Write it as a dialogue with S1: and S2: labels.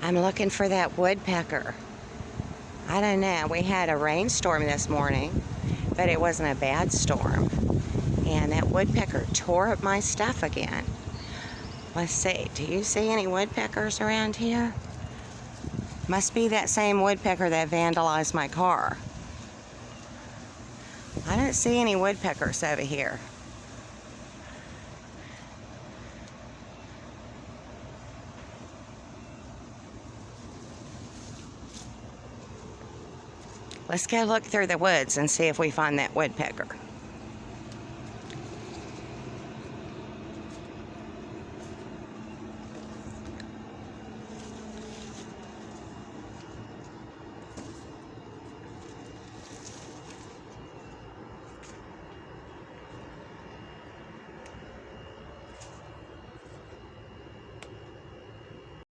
S1: I'm looking for that woodpecker. I don't know. We had a rainstorm this morning, but it wasn't a bad storm. And that woodpecker tore up my stuff again. Let's see. Do you see any woodpeckers around here? Must be that same woodpecker that vandalized my car. I don't see any woodpeckers over here. Let's go look through the woods and see if we find that woodpecker.